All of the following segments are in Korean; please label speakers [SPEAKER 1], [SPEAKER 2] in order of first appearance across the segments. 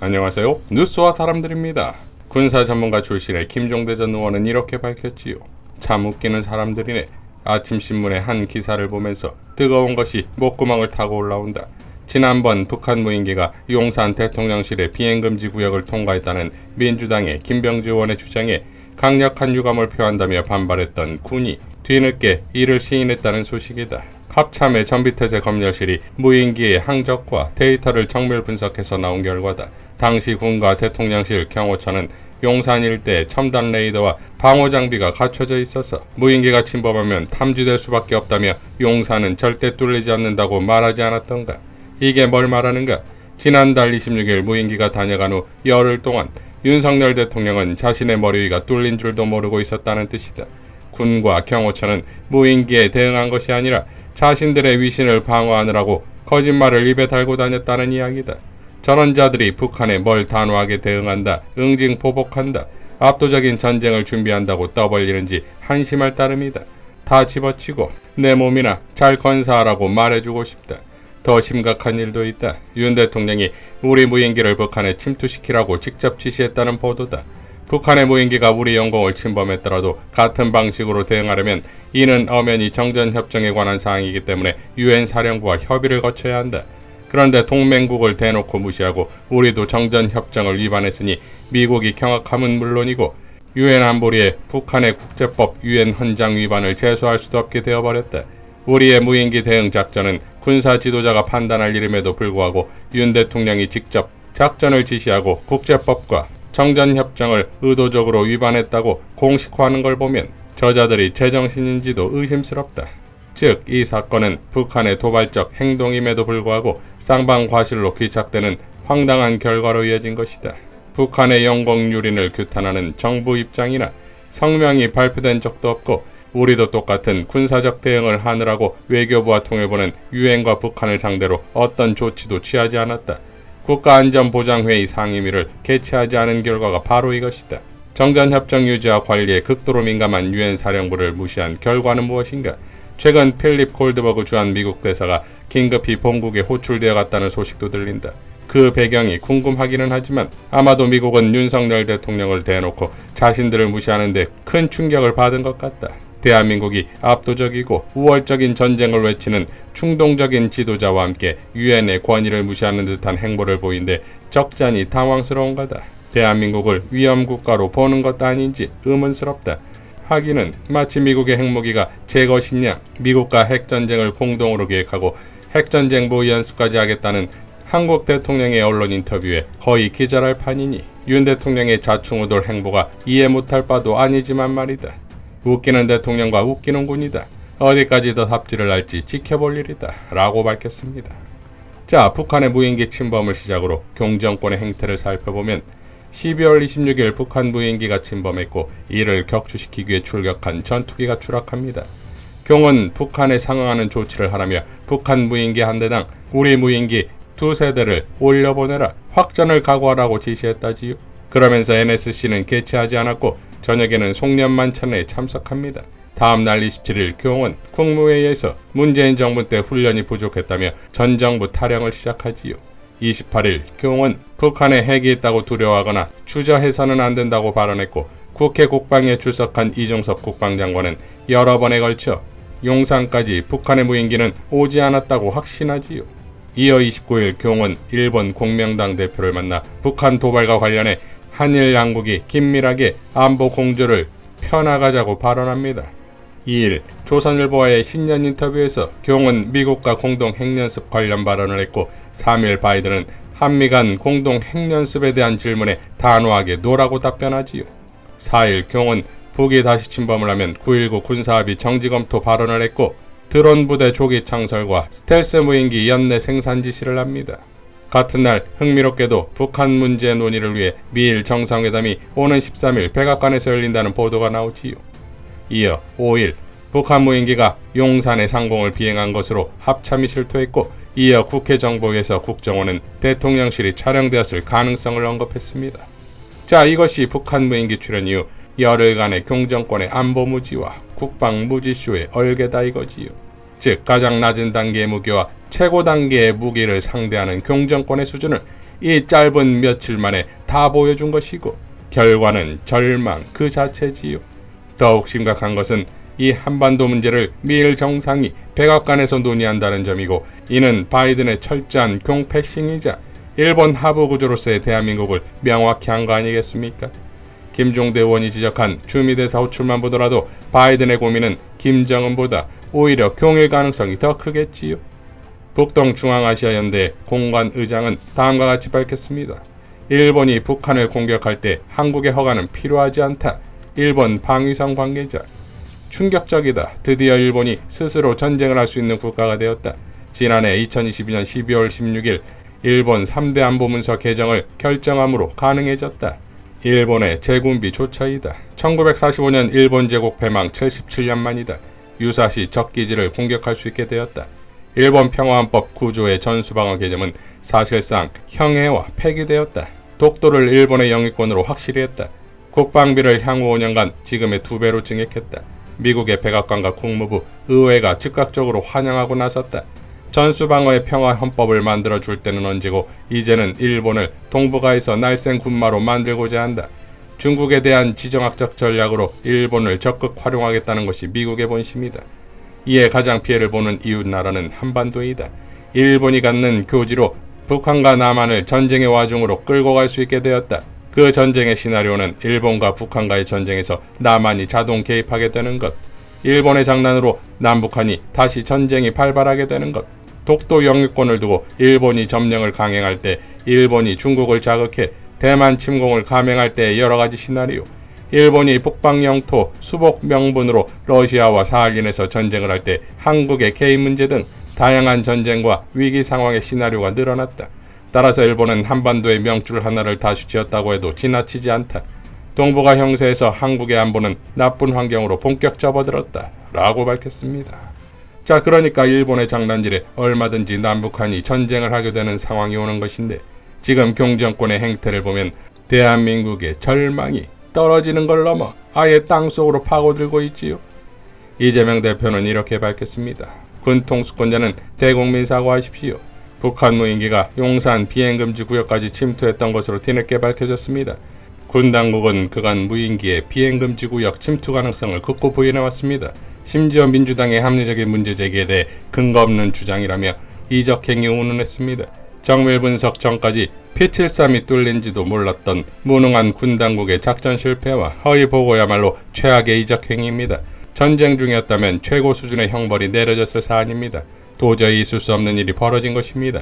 [SPEAKER 1] 안녕하세요. 뉴스와 사람들입니다. 군사 전문가 출신의 김종대 전 의원은 이렇게 밝혔지요. 참 웃기는 사람들이네. 아침 신문의 한 기사를 보면서 뜨거운 것이 목구멍을 타고 올라온다. 지난번 북한 무인기가 용산 대통령실의 비행금지 구역을 통과했다는 민주당의 김병지 의원의 주장에 강력한 유감을 표한다며 반발했던 군이 뒤늦게 이를 시인했다는 소식이다. 합참의 전비태세 검열실이 무인기의 항적과 데이터를 정밀 분석해서 나온 결과다. 당시 군과 대통령실 경호처는 용산 일대에 첨단 레이더와 방호 장비가 갖춰져 있어서 무인기가 침범하면 탐지될 수밖에 없다며 용산은 절대 뚫리지 않는다고 말하지 않았던가. 이게 뭘 말하는가? 지난달 26일 무인기가 다녀간 후 열흘 동안 윤석열 대통령은 자신의 머리 위가 뚫린 줄도 모르고 있었다는 뜻이다. 군과 경호처는 무인기에 대응한 것이 아니라 자신들의 위신을 방어하느라고 거짓말을 입에 달고 다녔다는 이야기다. 저런 자들이 북한에 뭘 단호하게 대응한다, 응징포복한다, 압도적인 전쟁을 준비한다고 떠벌리는지 한심할 따름이다. 다 집어치고 내 몸이나 잘 건사하라고 말해주고 싶다. 더 심각한 일도 있다. 윤 대통령이 우리 무인기를 북한에 침투시키라고 직접 지시했다는 보도다. 북한의 무인기가 우리 영공을 침범했더라도 같은 방식으로 대응하려면 이는 엄연히 정전협정에 관한 사항이기 때문에 유엔 사령부와 협의를 거쳐야 한다. 그런데 동맹국을 대놓고 무시하고 우리도 정전협정을 위반했으니 미국이 경악함은 물론이고 유엔 안보리에 북한의 국제법 유엔 헌장 위반을 제소할 수도 없게 되어버렸다. 우리의 무인기 대응 작전은 군사 지도자가 판단할 일임에도 불구하고 윤 대통령이 직접 작전을 지시하고 국제법과 정전협정을 의도적으로 위반했다고 공식화하는 걸 보면 저자들이 제정신인지도 의심스럽다. 즉, 이 사건은 북한의 도발적 행동임에도 불구하고 쌍방과실로 귀착되는 황당한 결과로 이어진 것이다. 북한의 영공 유린을 규탄하는 정부 입장이나 성명이 발표된 적도 없고 우리도 똑같은 군사적 대응을 하느라고 외교부와 통일부는 유엔과 북한을 상대로 어떤 조치도 취하지 않았다. 국가안전보장회의 상임위를 개최하지 않은 결과가 바로 이것이다. 정전협정 유지와 관리에 극도로 민감한 유엔 사령부를 무시한 결과는 무엇인가? 최근 필립 골드버그 주한 미국 대사가 긴급히 본국에 호출되어 갔다는 소식도 들린다. 그 배경이 궁금하기는 하지만 아마도 미국은 윤석열 대통령을 대놓고 자신들을 무시하는 데 큰 충격을 받은 것 같다. 대한민국이 압도적이고 우월적인 전쟁을 외치는 충동적인 지도자와 함께 유엔의 권위를 무시하는 듯한 행보를 보인데 적잖이 당황스러운 거다. 대한민국을 위험국가로 보는 것 아닌지 의문스럽다. 하기는 마치 미국의 핵무기가 제 것이냐, 미국과 핵전쟁을 공동으로 계획하고 핵전쟁 모의 연습까지 하겠다는 한국 대통령의 언론 인터뷰에 거의 기절할 판이니 윤 대통령의 자충우돌 행보가 이해 못할 바도 아니지만 말이다. 웃기는 대통령과 웃기는 군이다. 어디까지 더 삽질을 할지 지켜볼 일이다. 라고 밝혔습니다. 자, 북한의 무인기 침범을 시작으로 경정권의 행태를 살펴보면 12월 26일 북한 무인기가 침범했고 이를 격추시키기 위해 출격한 전투기가 추락합니다. 경은 북한에 상응하는 조치를 하라며 북한 무인기 한 대당 우리 무인기 2세대를 올려보내라, 확전을 각오하라고 지시했다지요. 그러면서 NSC는 개최하지 않았고 저녁에는 송년만찬에 참석합니다. 다음 날 27일 경은 국무회의에서 문재인 정부 때 훈련이 부족했다며 전 정부 타령을 시작하지요. 28일 경은 북한에 핵이 있다고 두려워하거나 주저해서는 안 된다고 발언했고 국회 국방에 출석한 이종섭 국방장관은 여러 번에 걸쳐 용산까지 북한의 무인기는 오지 않았다고 확신하지요. 이어 29일 경은 일본 공명당 대표를 만나 북한 도발과 관련해 한일 양국이 긴밀하게 안보 공조를 펴나가자고 발언합니다. 2일 조선일보와의 신년 인터뷰에서 경은 미국과 공동 핵연습 관련 발언을 했고 3일 바이든은 한미 간 공동 핵연습에 대한 질문에 단호하게 노라고 답변하지요. 4일 경은 북이 다시 침범을 하면 9.19 군사합의 정지검토 발언을 했고 드론 부대 조기 창설과 스텔스 무인기 연내 생산 지시를 합니다. 같은 날 흥미롭게도 북한 문제 논의를 위해 미일 정상회담이 오는 13일 백악관에서 열린다는 보도가 나오지요. 이어 5일 북한 무인기가 용산의 상공을 비행한 것으로 합참이 실토했고 이어 국회 정보위에서 국정원은 대통령실이 촬영되었을 가능성을 언급했습니다. 자, 이것이 북한 무인기 출현 이후 열흘간의 경정권의 안보 무지와 국방 무지쇼의 얼개다 이거지요. 즉 가장 낮은 단계의 무기와 최고 단계의 무기를 상대하는 경정권의 수준을 이 짧은 며칠 만에 다 보여준 것이고 결과는 절망 그 자체지요. 더욱 심각한 것은 이 한반도 문제를 미일 정상이 백악관에서 논의한다는 점이고, 이는 바이든의 철저한 경패싱이자 일본 하부 구조로서의 대한민국을 명확히 한 거 아니겠습니까? 김종대 의원이 지적한 주미대사 호출만 보더라도 바이든의 고민은 김정은보다 오히려 경일 가능성이 더 크겠지요. 북동중앙아시아연대 공관의장은 다음과 같이 밝혔습니다. 일본이 북한을 공격할 때 한국의 허가는 필요하지 않다. 일본 방위성 관계자. 충격적이다. 드디어 일본이 스스로 전쟁을 할 수 있는 국가가 되었다. 지난해 2022년 12월 16일 일본 3대 안보문서 개정을 결정함으로 가능해졌다. 일본의 재군비 조처이다. 1945년 일본 제국 패망 77년 만이다. 유사시 적기지를 공격할 수 있게 되었다. 일본 평화헌법 9조의 전수방어 개념은 사실상 형해와 폐기되었다. 독도를 일본의 영유권으로 확실히 했다. 국방비를 향후 5년간 지금의 2배로 증액했다. 미국의 백악관과 국무부, 의회가 즉각적으로 환영하고 나섰다. 전수방어의 평화헌법을 만들어줄 때는 언제고 이제는 일본을 동북아에서 날쌘 군마로 만들고자 한다. 중국에 대한 지정학적 전략으로 일본을 적극 활용하겠다는 것이 미국의 본심이다. 이에 가장 피해를 보는 이웃 나라는 한반도이다. 일본이 갖는 교지로 북한과 남한을 전쟁의 와중으로 끌고 갈 수 있게 되었다. 그 전쟁의 시나리오는 일본과 북한과의 전쟁에서 남한이 자동 개입하게 되는 것, 일본의 장난으로 남북한이 다시 전쟁이 발발하게 되는 것, 독도 영유권을 두고 일본이 점령을 강행할 때 일본이 중국을 자극해 대만 침공을 감행할 때의 여러가지 시나리오, 일본이 북방 영토 수복 명분으로 러시아와 사할린에서 전쟁을 할 때 한국의 개입 문제 등 다양한 전쟁과 위기 상황의 시나리오가 늘어났다. 따라서 일본은 한반도의 명줄 하나를 다시 지었다고 해도 지나치지 않다. 동북아 형세에서 한국의 안보는 나쁜 환경으로 본격 접어들었다. 라고 밝혔습니다. 자, 그러니까 일본의 장난질에 얼마든지 남북한이 전쟁을 하게 되는 상황이 오는 것인데, 지금 경정권의 행태를 보면 대한민국의 절망이 떨어지는 걸 넘어 아예 땅속으로 파고들고 있지요. 이재명 대표는 이렇게 밝혔습니다. 군통수권자는 대국민 사과하십시오. 북한 무인기가 용산 비행금지 구역까지 침투했던 것으로 뒤늦게 밝혀졌습니다. 군 당국은 그간 무인기의 비행금지 구역 침투 가능성을 극구 부인해왔습니다. 심지어 민주당의 합리적인 문제 제기에 대해 근거 없는 주장이라며 이적행위 운운했습니다. 정밀 분석 전까지 P-73이 뚫린지도 몰랐던 무능한 군 당국의 작전 실패와 허위 보고야말로 최악의 이적행위입니다. 전쟁 중이었다면 최고 수준의 형벌이 내려졌을 사안입니다. 도저히 있을 수 없는 일이 벌어진 것입니다.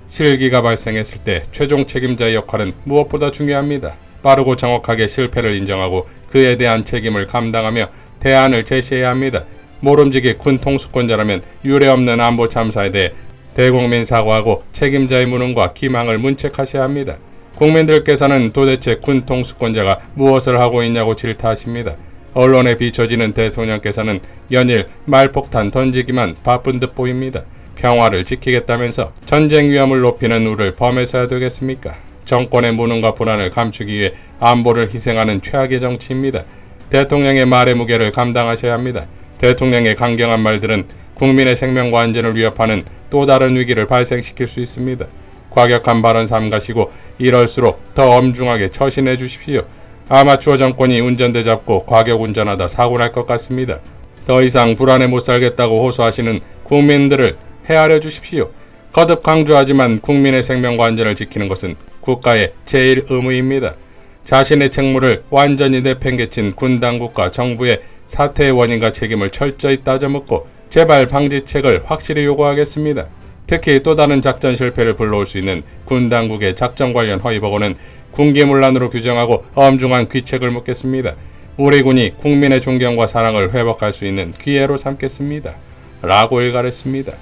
[SPEAKER 1] 실기가 발생했을 때 최종 책임자의 역할은 무엇보다 중요합니다. 빠르고 정확하게 실패를 인정하고 그에 대한 책임을 감당하며 대안을 제시해야 합니다. 모름지기 군 통수권자라면 유례없는 안보 참사에 대해 대국민 사과하고 책임자의 무능과 기망을 문책하셔야 합니다. 국민들께서는 도대체 군 통수권자가 무엇을 하고 있냐고 질타하십니다. 언론에 비춰지는 대통령께서는 연일 말폭탄 던지기만 바쁜 듯 보입니다. 평화를 지키겠다면서 전쟁 위험을 높이는 우를 범해서야 되겠습니까? 정권의 무능과 불안을 감추기 위해 안보를 희생하는 최악의 정치입니다. 대통령의 말의 무게를 감당하셔야 합니다. 대통령의 강경한 말들은 국민의 생명과 안전을 위협하는 또 다른 위기를 발생시킬 수 있습니다. 과격한 발언 삼가시고 이럴수록 더 엄중하게 처신해 주십시오. 아마추어 정권이 운전대 잡고 과격 운전하다 사고 날 것 같습니다. 더 이상 불안해 못 살겠다고 호소하시는 국민들을 헤아려 주십시오. 거듭 강조하지만 국민의 생명과 안전을 지키는 것은 국가의 제일 의무입니다. 자신의 책무를 완전히 내팽개친 군 당국과 정부의 사태의 원인과 책임을 철저히 따져묻고 재발 방지책을 확실히 요구하겠습니다. 특히 또 다른 작전 실패를 불러올 수 있는 군 당국의 작전 관련 허위보고는 군기문란으로 규정하고 엄중한 귀책을 묻겠습니다. 우리 군이 국민의 존경과 사랑을 회복할 수 있는 기회로 삼겠습니다. 라고 일갈했습니다.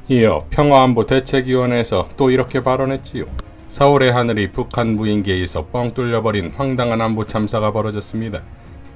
[SPEAKER 1] 이어 평화안보대책위원회에서 또 이렇게 발언했지요. 서울의 하늘이 북한 무인기에 의해서 뻥 뚫려버린 황당한 안보 참사가 벌어졌습니다.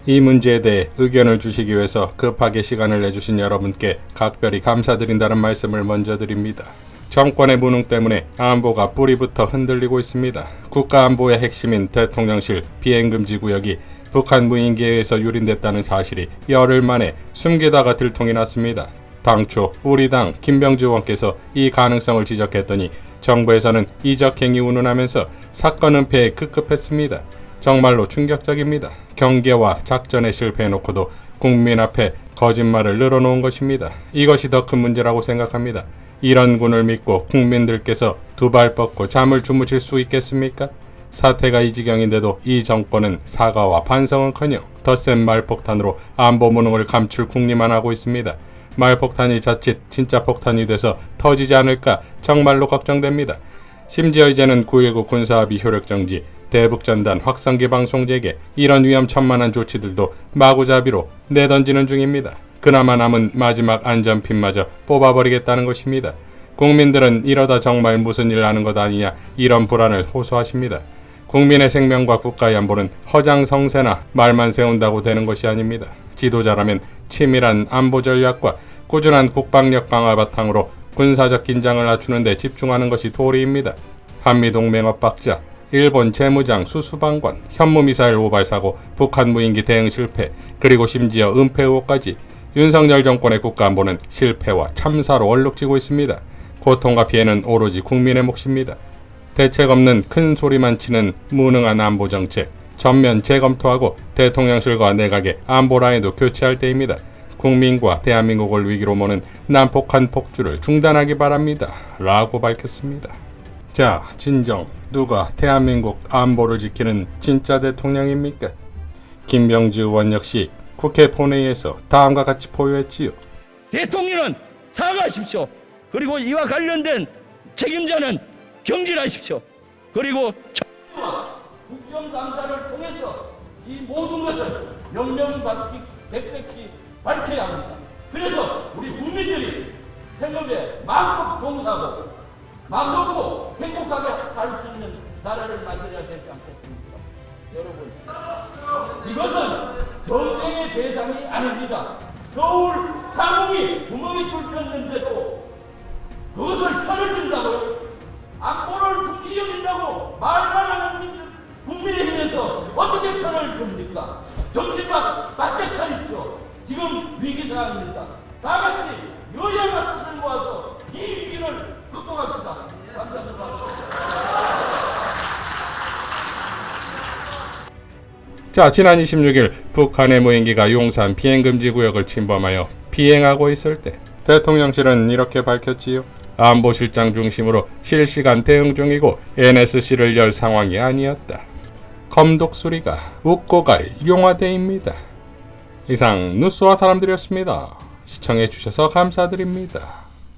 [SPEAKER 1] 이 문제에 대해 의견을 주시기 위해서 급하게 시간을 내주신 여러분께 각별히 감사드린다는 말씀을 먼저 드립니다. 정권의 무능 때문에 안보가 뿌리부터 흔들리고 있습니다. 국가안보의 핵심인 대통령실 비행금지 구역이 북한 무인기에 의해서 유린됐다는 사실이 열흘 만에 숨기다가 들통이 났습니다. 당초 우리 당 김병주 의원께서 이 가능성을 지적했더니 정부에서는 이적행위 운운하면서 사건 은폐에 급급했습니다. 정말로 충격적입니다. 경계와 작전에 실패해놓고도 국민 앞에 거짓말을 늘어놓은 것입니다. 이것이 더 큰 문제라고 생각합니다. 이런 군을 믿고 국민들께서 두 발 뻗고 잠을 주무실 수 있겠습니까? 사태가 이 지경인데도 이 정권은 사과와 반성은커녕 덧센 말폭탄으로 안보 무능을 감출 궁리만 하고 있습니다. 말폭탄이 자칫 진짜 폭탄이 돼서 터지지 않을까 정말로 걱정됩니다. 심지어 이제는 9.19 군사합의 효력정지, 대북전단 확성기 방송제계 이런 위험천만한 조치들도 마구잡이로 내던지는 중입니다. 그나마 남은 마지막 안전핀마저 뽑아버리겠다는 것입니다. 국민들은 이러다 정말 무슨 일 나는 것 아니냐 이런 불안을 호소하십니다. 국민의 생명과 국가의 안보는 허장성세나 말만 세운다고 되는 것이 아닙니다. 지도자라면 치밀한 안보 전략과 꾸준한 국방력 강화 바탕으로 군사적 긴장을 낮추는 데 집중하는 것이 도리입니다. 한미동맹 엇박자, 일본 재무장 수수방관, 현무미사일 오발사고, 북한 무인기 대응 실패, 그리고 심지어 은폐 의혹까지 윤석열 정권의 국가안보는 실패와 참사로 얼룩지고 있습니다. 고통과 피해는 오로지 국민의 몫입니다. 대책 없는 큰 소리만 치는 무능한 안보 정책 전면 재검토하고 대통령실과 내각의 안보 라인도 교체할 때입니다. 국민과 대한민국을 위기로 모는 난폭한 폭주를 중단하기 바랍니다. 라고 밝혔습니다. 자, 진정 누가 대한민국 안보를 지키는 진짜 대통령입니까? 김병지 의원 역시 국회 본회의에서 다음과 같이 포효했지요.
[SPEAKER 2] 대통령은 사과하십시오. 그리고 이와 관련된 책임자는 경질하십시오. 그리고 국정감사를 통해서 이 모든 것을 명명백백히 밝혀야 합니다. 그래서 우리 국민들이 생업에 마음껏 종사하고 마음 놓고 행복하게 살 수 있는 나라를 만들어야 되지 않겠습니까? 여러분, 이것은 전쟁의 대상이 아닙니다. 겨울 상공이 구멍이 뚫혔는데도 그것을 편을 든다고요? 안보를 중시 여긴다고 말만 하는 국민의힘에서 어떻게 편을 듭니까? 정신 바짝 차리십시오. 지금 위기 상황입니다. 다 같이 여야가 뜻을 모아서 이 위기를 극복합시다. 감사합니다.
[SPEAKER 1] 자, 지난 26일 북한의 무인기가 용산 비행금지 구역을 침범하여 비행하고 있을 때 대통령실은 이렇게 밝혔지요. 안보실장 중심으로 실시간 대응 중이고 NSC를 열 상황이 아니었다. 검독수리가 웃고 갈 용화대입니다. 이상 뉴스와 사람들이었습니다. 시청해주셔서 감사드립니다.